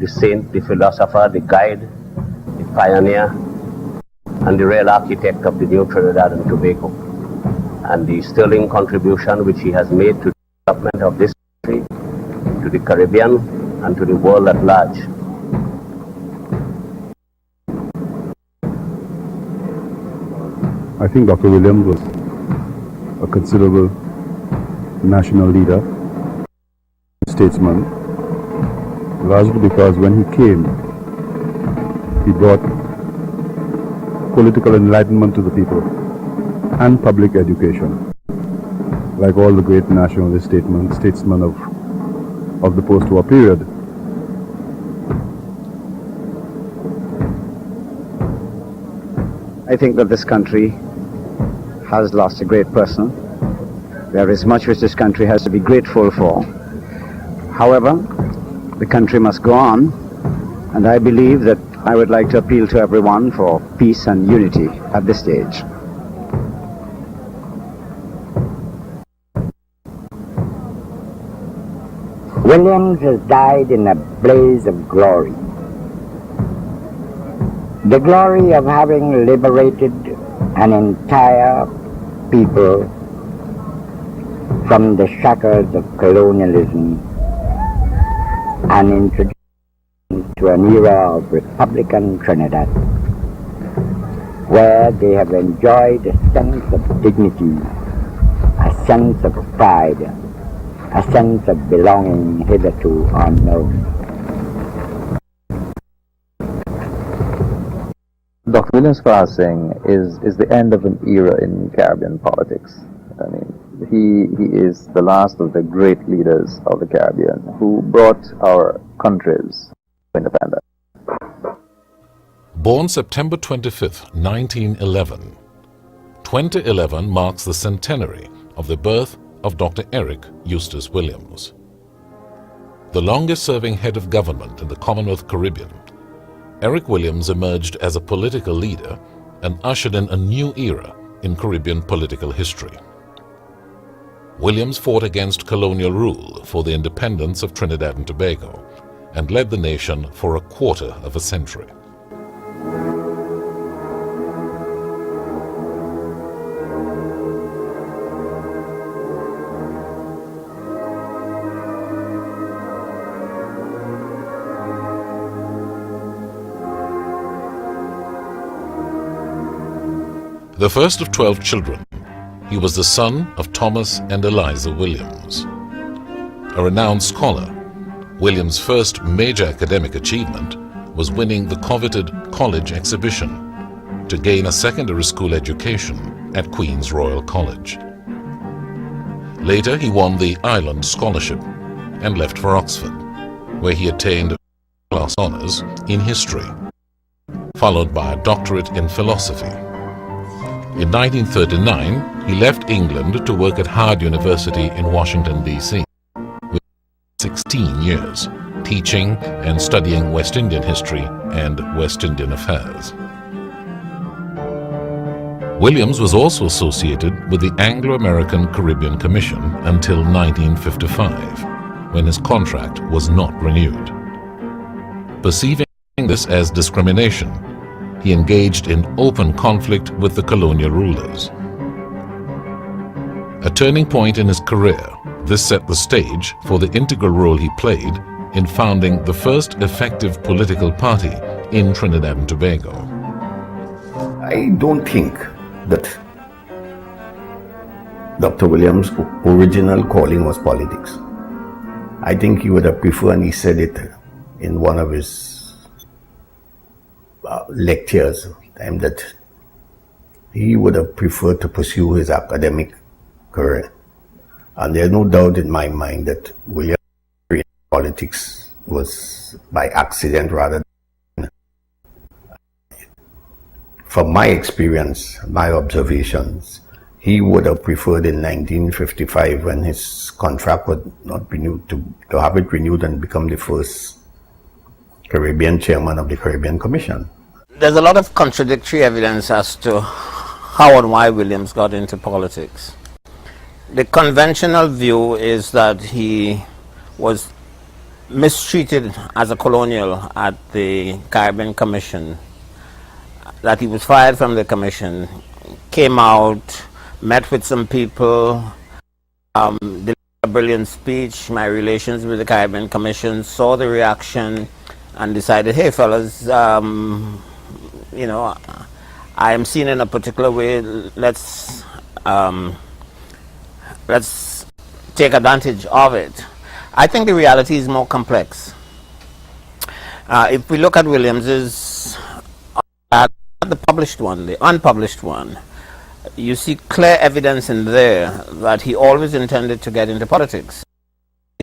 the saint, the philosopher, the guide, the pioneer, and the real architect of the new Trinidad and Tobago, and the sterling contribution which he has made to the development of this country, to the Caribbean, and to the world at large. I think Dr. Williams was a considerable national leader, statesman, largely because when he came, he brought political enlightenment to the people and public education, like all the great nationalist statesmen of the post-war period. I think that this country has lost a great person. There is much which this country has to be grateful for. However, the country must go on, and I believe that I would like to appeal to everyone for peace and unity at this stage. Williams has died in a blaze of glory. The glory of having liberated an entire people from the shackles of colonialism and introduced to an era of Republican Trinidad, where they have enjoyed a sense of dignity, a sense of pride, a sense of belonging hitherto unknown. Dr. Williams' passing is the end of an era in Caribbean politics. I mean, he is the last of the great leaders of the Caribbean who brought our countries to independence. Born September 25th, 1911, 2011 marks the centenary of the birth of Dr. Eric Eustace Williams. The longest-serving head of government in the Commonwealth Caribbean, Eric Williams emerged as a political leader and ushered in a new era in Caribbean political history. Williams fought against colonial rule for the independence of Trinidad and Tobago and led the nation for a quarter of a century. The first of 12 children, he was the son of Thomas and Eliza Williams. A renowned scholar, Williams' first major academic achievement was winning the coveted college exhibition to gain a secondary school education at Queen's Royal College. Later, he won the Island Scholarship and left for Oxford, where he attained class honours in history, followed by a doctorate in philosophy. In 1939, he left England to work at Howard University in Washington, D.C. with 16 years, teaching and studying West Indian history and West Indian affairs. Williams was also associated with the Anglo-American Caribbean Commission until 1955, when his contract was not renewed. Perceiving this as discrimination, he engaged in open conflict with the colonial rulers. A turning point in his career, this set the stage for the integral role he played in founding the first effective political party in Trinidad and Tobago. I don't think that Dr. Williams' original calling was politics. I think he would have preferred, and he said it in one of his lectures, that he would have preferred to pursue his academic career. And there's no doubt in my mind that Williams' politics was by accident rather than, from my experience, my observations, he would have preferred in 1955, when his contract was not renewed, to have it renewed and become the first Caribbean chairman of the Caribbean Commission. There's a lot of contradictory evidence as to how and why Williams got into politics. The conventional view is that he was mistreated as a colonial at the Caribbean Commission, that he was fired from the commission, came out, met with some people, delivered a brilliant speech, my relations with the Caribbean Commission, saw the reaction and decided, hey fellas, you know, I am seen in a particular way, let's take advantage of it. I think the reality is more complex. If we look at Williams's, the published one, the unpublished one, you see clear evidence in there that he always intended to get into politics.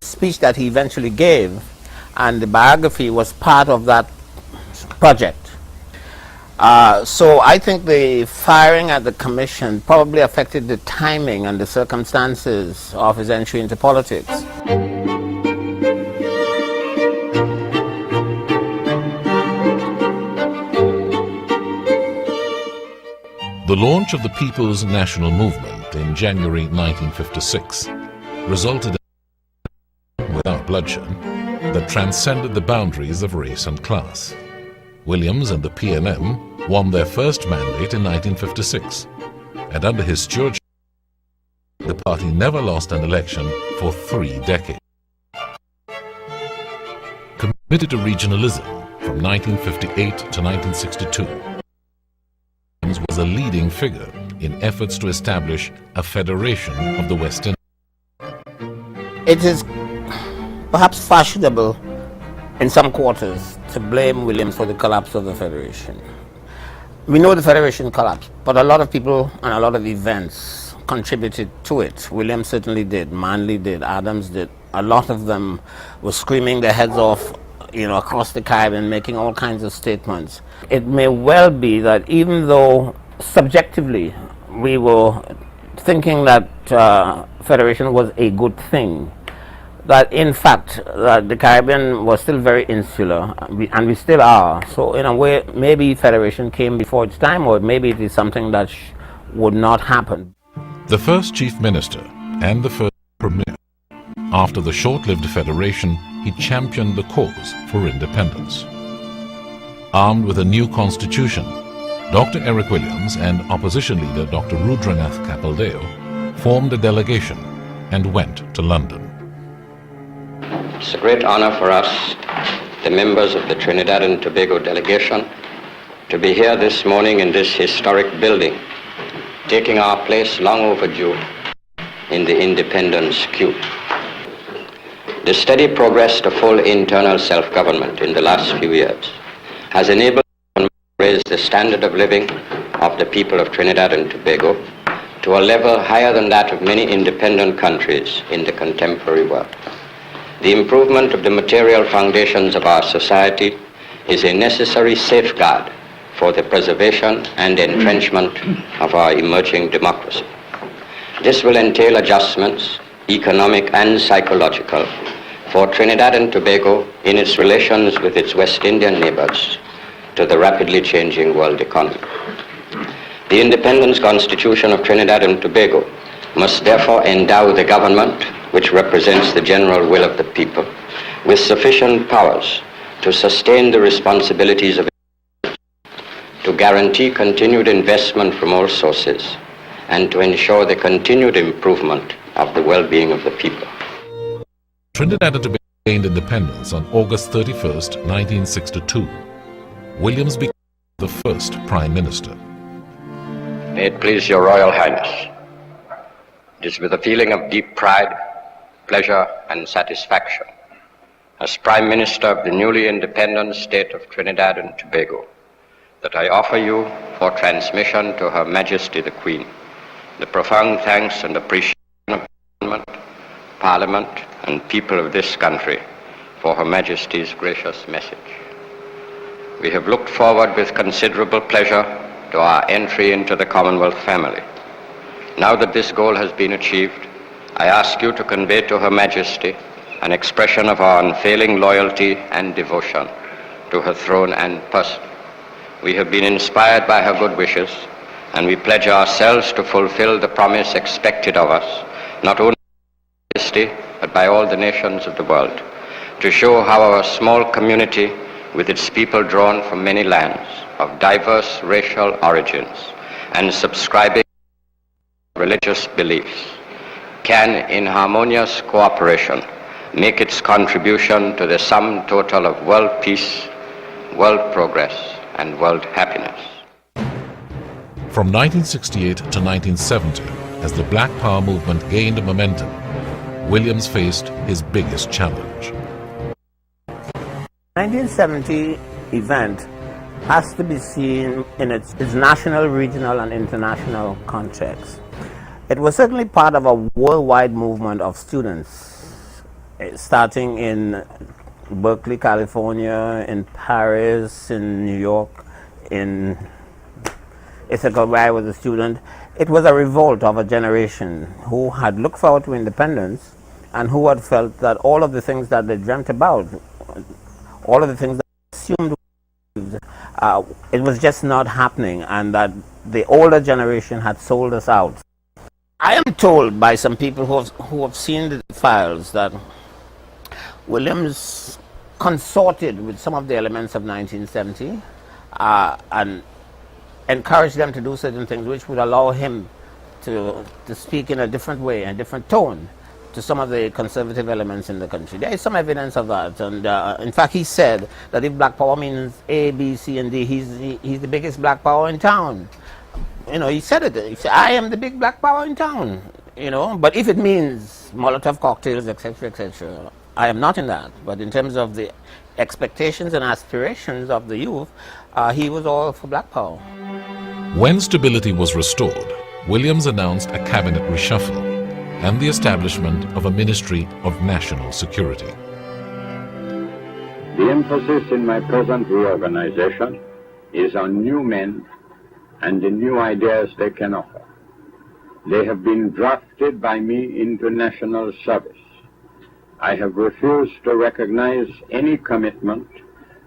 The speech that he eventually gave and the biography was part of that project. So I think the firing at the commission probably affected the timing and the circumstances of his entry into politics. The launch of the People's National Movement in January 1956 resulted in, without bloodshed, that transcended the boundaries of race and class. Williams and the PNM won their first mandate in 1956, and under his stewardship, the party never lost an election for 3 decades. Committed to regionalism from 1958 to 1962, was a leading figure in efforts to establish a federation of the West Indies. It is perhaps fashionable in some quarters to blame Williams for the collapse of the federation. We know the federation collapsed, but a lot of people and a lot of events contributed to it. Williams certainly did, Manley did, Adams did. A lot of them were screaming their heads off, you know, across the Caribbean, making all kinds of statements. It may well be that even though subjectively we were thinking that federation was a good thing, that in fact the Caribbean was still very insular, and we still are. So in a way, maybe federation came before its time, or maybe it is something that would not happen. The first chief minister and the first premier, after the short-lived federation, he championed the cause for independence. Armed with a new constitution, Dr. Eric Williams and opposition leader Dr. Rudranath Kapildeo formed a delegation and went to London. It's a great honor for us, the members of the Trinidad and Tobago delegation, to be here this morning in this historic building, taking our place long overdue in the independence queue. The steady progress to full internal self-government in the last few years has enabled us to raise the standard of living of the people of Trinidad and Tobago to a level higher than that of many independent countries in the contemporary world. The improvement of the material foundations of our society is a necessary safeguard for the preservation and entrenchment of our emerging democracy. This will entail adjustments, economic and psychological, for Trinidad and Tobago in its relations with its West Indian neighbors to the rapidly changing world economy. The Independence Constitution of Trinidad and Tobago must therefore endow the government, which represents the general will of the people, with sufficient powers to sustain the responsibilities of it, to guarantee continued investment from all sources, and to ensure the continued improvement of the well-being of the people. Trinidad and Tobago gained independence on August 31st, 1962. Williams became the first Prime Minister. May it please your Royal Highness, it is with a feeling of deep pride, pleasure and satisfaction as Prime Minister of the newly independent state of Trinidad and Tobago that I offer you for transmission to Her Majesty the Queen the profound thanks and appreciation of Government, Parliament and people of this country for Her Majesty's gracious message. We have looked forward with considerable pleasure to our entry into the Commonwealth family. Now that this goal has been achieved, I ask you to convey to Her Majesty an expression of our unfailing loyalty and devotion to her throne and person. We have been inspired by her good wishes, and we pledge ourselves to fulfill the promise expected of us, not only by Her Majesty, but by all the nations of the world, to show how our small community, with its people drawn from many lands of diverse racial origins and subscribing religious beliefs, can, in harmonious cooperation, make its contribution to the sum total of world peace, world progress, and world happiness. From 1968 to 1970, as the Black Power movement gained momentum, Williams faced his biggest challenge. The 1970 event has to be seen in its national, regional, and international context. It was certainly part of a worldwide movement of students, starting in Berkeley, California, in Paris, in New York, in Ithaca, where I was a student. It was a revolt of a generation who had looked forward to independence and who had felt that all of the things that they dreamt about, all of the things that they assumed, it was just not happening, and that the older generation had sold us out. I am told by some people who have seen the files that Williams consorted with some of the elements of 1970 and encouraged them to do certain things which would allow him to speak in a different way, a different tone, to some of the conservative elements in the country. There is some evidence of that, and in fact he said that if Black Power means A, B, C, and D, he's the biggest Black Power in town. You know, he said it. He said, I am the big Black Power in town, you know. But if it means Molotov cocktails, etc., etc., I am not in that. But in terms of the expectations and aspirations of the youth, he was all for Black Power. When stability was restored, Williams announced a cabinet reshuffle and the establishment of a Ministry of National Security. The emphasis in my present reorganization is on new men and the new ideas they can offer. They have been drafted by me into national service. I have refused to recognize any commitment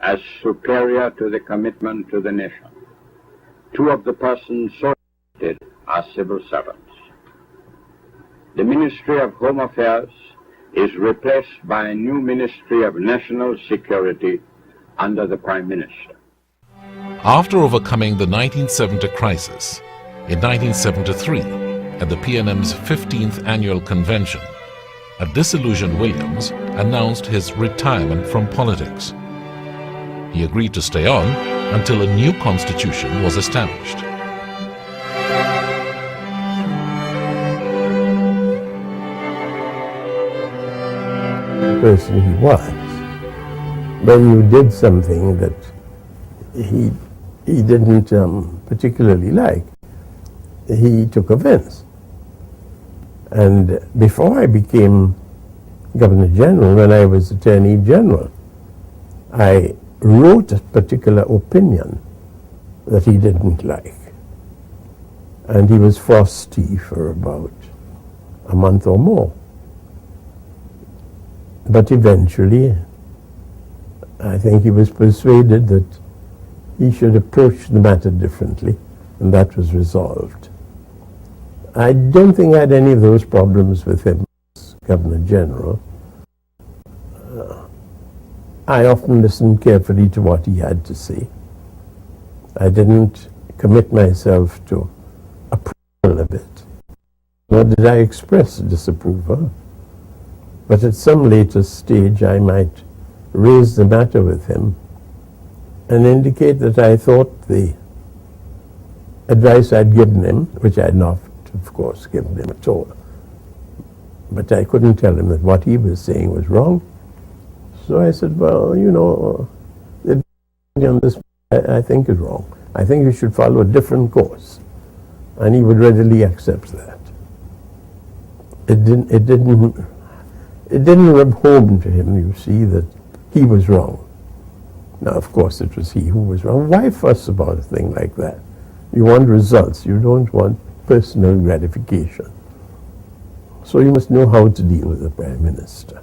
as superior to the commitment to the nation. Two of the persons so elected are civil servants. The Ministry of Home Affairs is replaced by a new Ministry of National Security under the Prime Minister. After overcoming the 1970 crisis, in 1973, at the PNM's 15th annual convention, a disillusioned Williams announced his retirement from politics. He agreed to stay on until a new constitution was established. The person he was. When you did something that he didn't particularly like, he took offense. And before I became Governor General, when I was Attorney General, I wrote a particular opinion that he didn't like. And he was frosty for about a month or more. But eventually, I think he was persuaded that he should approach the matter differently, and that was resolved. I don't think I had any of those problems with him as Governor General. I often listened carefully to what he had to say. I didn't commit myself to approval of it, nor did I express disapproval. But at some later stage I might raise the matter with him and indicate that I thought the advice I'd given him, which I had not, of course, given him at all, but I couldn't tell him that what he was saying was wrong. So I said, well, you know, the advice on this I think is wrong. I think you should follow a different course. And he would readily accept that. It didn't rub home to him, you see, that he was wrong. Now, of course, it was he who was wrong. Why fuss about a thing like that? You want results. You don't want personal gratification. So you must know how to deal with the Prime Minister.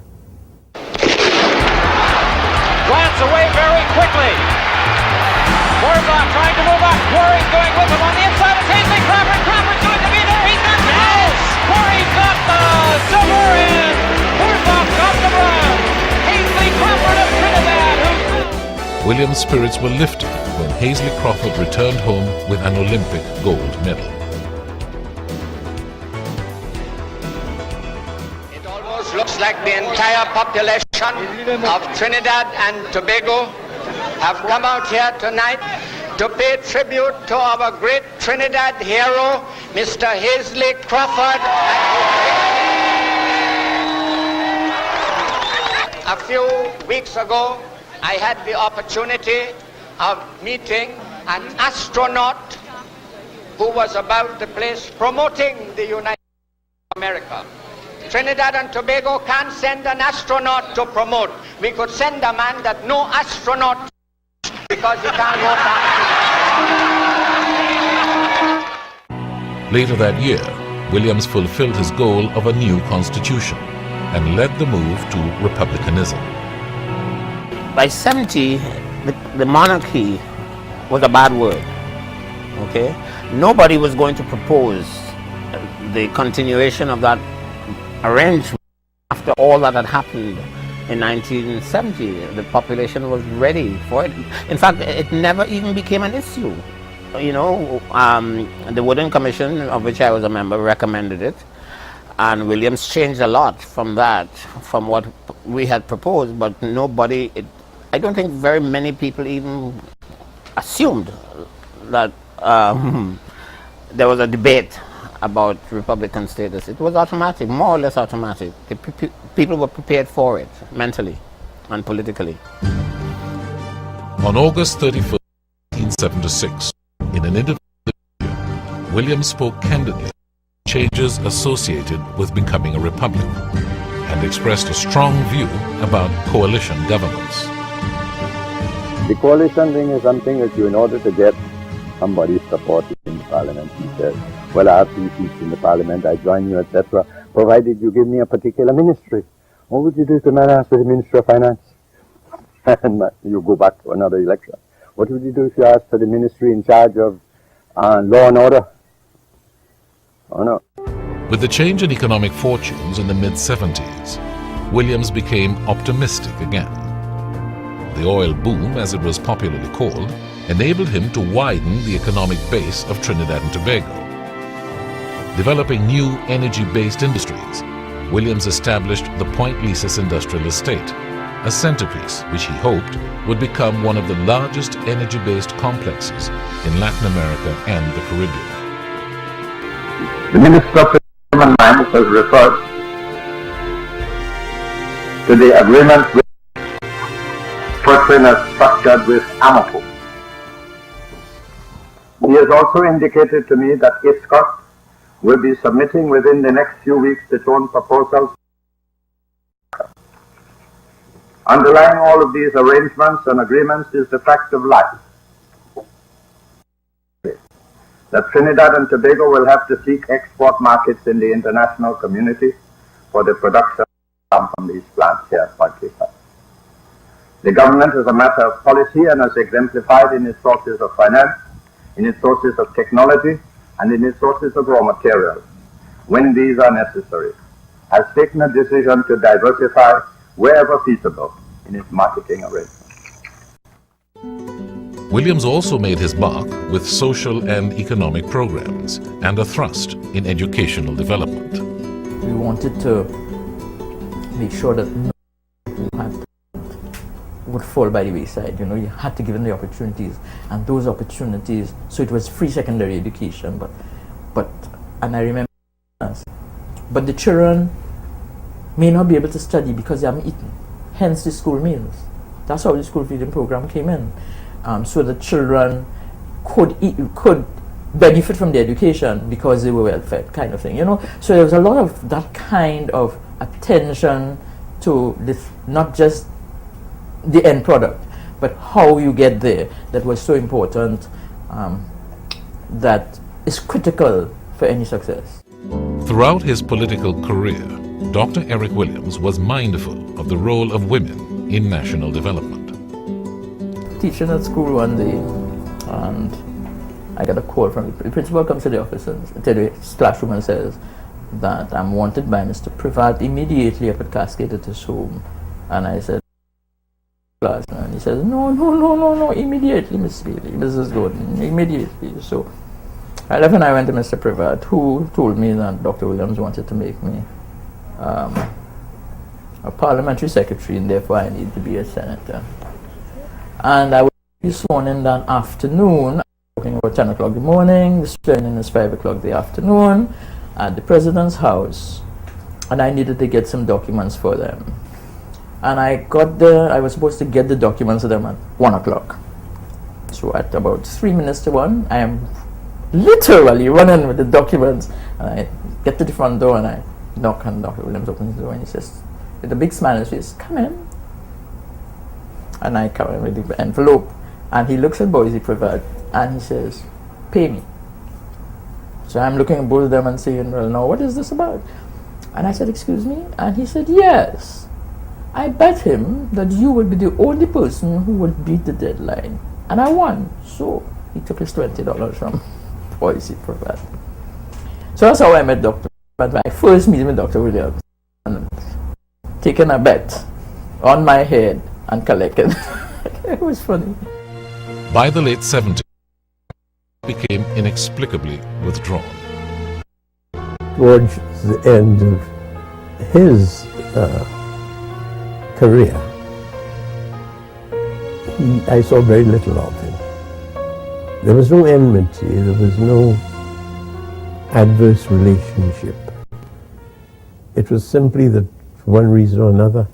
Glance away very quickly. Mora trying to move up. Quarry's going with him on the inside. It's Ainsley Crawford. Crawford's going to be there. He's got the house. Quarry's got the silver in. Mora got the bronze. Ainsley Crawford Williams' spirits were lifted when Hazley Crawford returned home with an Olympic gold medal. It almost looks like the entire population of Trinidad and Tobago have come out here tonight to pay tribute to our great Trinidad hero, Mr. Hazley Crawford. A few weeks ago, I had the opportunity of meeting an astronaut who was about the place promoting the United States of America. Trinidad and Tobago can't send an astronaut to promote. We could send a man that no astronaut because he can't go back. Later that year, Williams fulfilled his goal of a new constitution and led the move to republicanism. By 70, the monarchy was a bad word. Okay? Nobody was going to propose the continuation of that arrangement after all that had happened in 1970. The population was ready for it. In fact, it never even became an issue. You know, the Wooden Commission, of which I was a member, recommended it. And Williams changed a lot from that, from what we had proposed, but nobody, I don't think very many people even assumed that there was a debate about Republican status. It was automatic, more or less automatic. People were prepared for it, mentally and politically. On August 31st, 1976, in an interview, Williams spoke candidly changes associated with becoming a republic and expressed a strong view about coalition governments. The coalition thing is something that you, in order to get somebody's support in the parliament, he says, well, I have 3 seats in the parliament, I join you, etc., provided you give me a particular ministry. What would you do if the man asked for the Ministry of Finance? And you go back to another election. What would you do if you asked for the ministry in charge of law and order? Oh, no. With the change in economic fortunes in the mid-70s, Williams became optimistic again. The oil boom, as it was popularly called, enabled him to widen the economic base of Trinidad and Tobago. Developing new energy-based industries, Williams established the Point Lisas Industrial Estate, a centerpiece which he hoped would become one of the largest energy-based complexes in Latin America and the Caribbean. The Minister of Human Mines has referred to the agreement which Fortune has structured with Amapo. He has also indicated to me that ISCOT will be submitting within the next few weeks its own proposals. Underlying all of these arrangements and agreements is the fact of life, that Trinidad and Tobago will have to seek export markets in the international community for the production from these plants here at Point Lisa. The government, as a matter of policy and as exemplified in its sources of finance, in its sources of technology, and in its sources of raw materials, when these are necessary, has taken a decision to diversify wherever feasible in its marketing arrangements. Williams also made his mark with social and economic programs and a thrust in educational development. We wanted to make sure that no one would fall by the wayside. You know, you had to give them the opportunities, and those opportunities, so it was free secondary education, but and I remember, but the children may not be able to study because they haven't eaten, hence the school meals. That's how the school feeding program came in. So the children could benefit from the education because they were well fed, kind of thing, you know. So there was a lot of that kind of attention to this, not just the end product, but how you get there, that was so important, that is critical for any success. Throughout his political career, Dr. Eric Williams was mindful of the role of women in national development. Teaching at school one day, and I got a call from the principal. Comes to the office and to the classroom and says that I'm wanted by Mr. Privat immediately up at Cascade at his home. And I said, class, and he says, no, immediately, Miss Bailey, Mrs. Gordon, immediately. So I left and I went to Mr. Privat, who told me that Dr. Williams wanted to make me a parliamentary secretary, and therefore I needed to be a senator. And I was sworn in that afternoon, talking about 10 o'clock in the morning, the swearing is 5 o'clock in the afternoon, at the president's house, and I needed to get some documents for them. And I got there, I was supposed to get the documents to them at 1 o'clock. So at about 3 minutes to 1, I am literally running with the documents, and I get to the front door and I knock, and Dr. Williams opens the door and he says, with a big smile on his face, "Come in." And I come in with the envelope, and he looks at Boise Privat and he says, "Pay me." So I'm looking at both of them and saying, "Well, now what is this about?" And I said, "Excuse me?" And he said, "Yes, I bet him that you would be the only person who would beat the deadline." And I won. So he took his $20 from Boise Privat. So that's how I met Dr. Privat. My first meeting with Dr. Williams. And taking a bet on my head and collected. It was funny. By the late 70s, he became inexplicably withdrawn. Towards the end of his career, I saw very little of him. There was no enmity, there was no adverse relationship. It was simply that for one reason or another,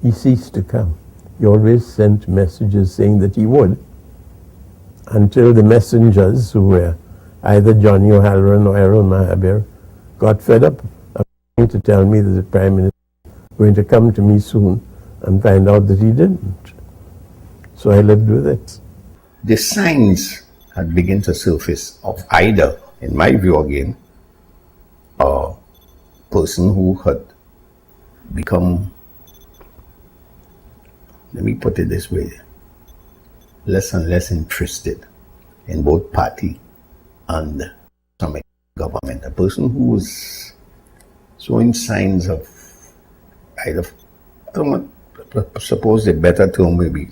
he ceased to come. He always sent messages saying that he would, until the messengers, who were either Johnny O'Halloran or Errol Mahabir, got fed up of trying to tell me that the Prime Minister was going to come to me soon and find out that he didn't. So I lived with it. The signs had begun to surface of either, in my view again, a person who had become, let me put it this way, less and less interested in both party and some government. A person who was showing signs of either, I don't know, suppose the better term may be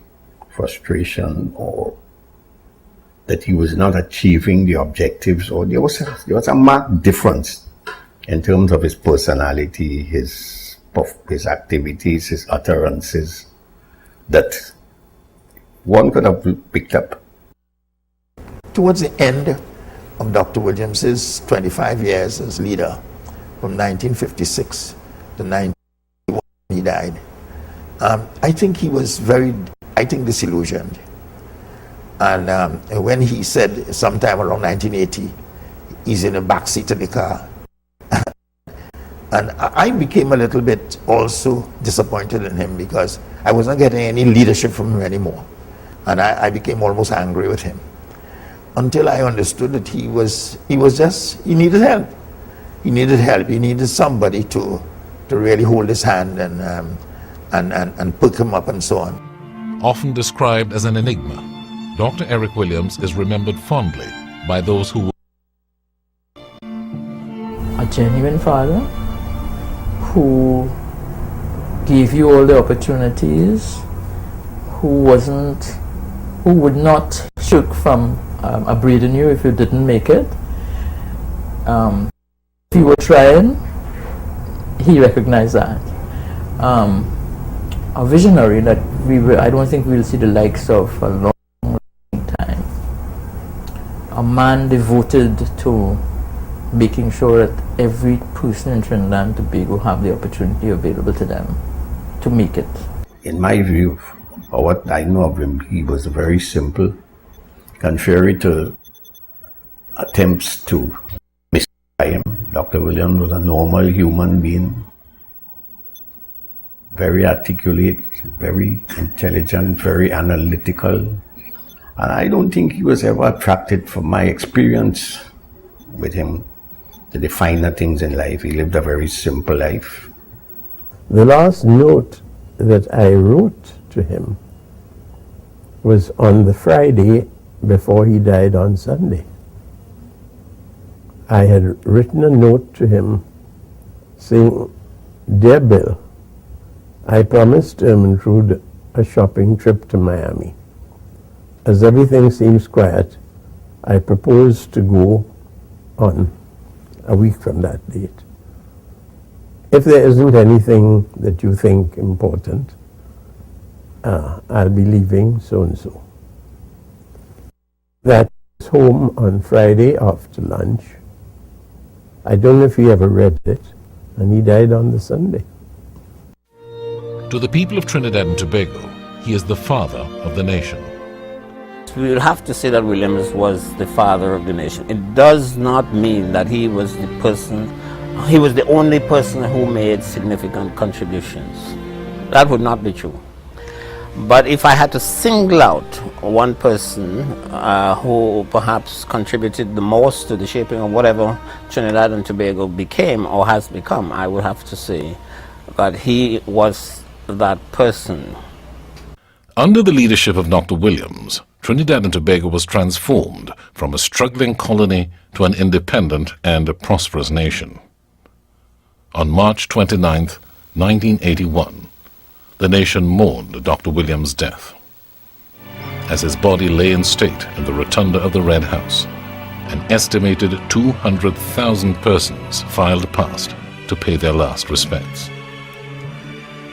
frustration, or that he was not achieving the objectives, or there was a marked difference in terms of his personality, his activities, his utterances, that one could have picked up. Towards the end of Dr. Williams's 25 years as leader, from 1956 to 1991, he died, I think he was very, disillusioned. And when he said sometime around 1980, he's in the back seat of the car, and I became a little bit also disappointed in him, because I wasn't getting any leadership from him anymore. And I became almost angry with him, until I understood that he needed help. He needed help. He needed somebody to really hold his hand and pick him up and so on. Often described as an enigma, Dr. Eric Williams is remembered fondly by those who a genuine father who gave you all the opportunities, who would not shirk from upbraiding you if you didn't make it. If you were trying, he recognized that. A visionary that I don't think we'll see the likes of a long time. A man devoted to making sure that every person in Trinidad and Tobago have the opportunity available to them to make it. In my view, or what I know of him, he was very simple, contrary to attempts to mystify him. Dr. Williams was a normal human being, very articulate, very intelligent, very analytical. And I don't think he was ever attracted, from my experience with him, to the finer things in life. He lived a very simple life. The last note that I wrote to him was on the Friday before he died on Sunday. I had written a note to him saying, "Dear Bill, I promised Ermintrude a shopping trip to Miami. As everything seems quiet, I propose to go on a week from that date. If there isn't anything that you think important, I'll be leaving so-and-so. That's home on Friday after lunch. I don't know if he ever read it, and he died on the Sunday. To the people of Trinidad and Tobago, he is the father of the nation. We will have to say that Williams was the father of the nation. It does not mean that he was the only person who made significant contributions. That would not be true. But if I had to single out one person who perhaps contributed the most to the shaping of whatever Trinidad and Tobago became or has become, I would have to say that he was that person. Under the leadership of Dr. Williams, Trinidad and Tobago was transformed from a struggling colony to an independent and a prosperous nation. On March 29, 1981, the nation mourned Dr. Williams' death. As his body lay in state in the rotunda of the Red House, an estimated 200,000 persons filed past to pay their last respects.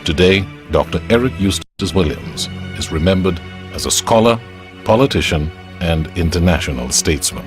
Today, Dr. Eric Eustace Williams is remembered as a scholar, politician, and international statesman.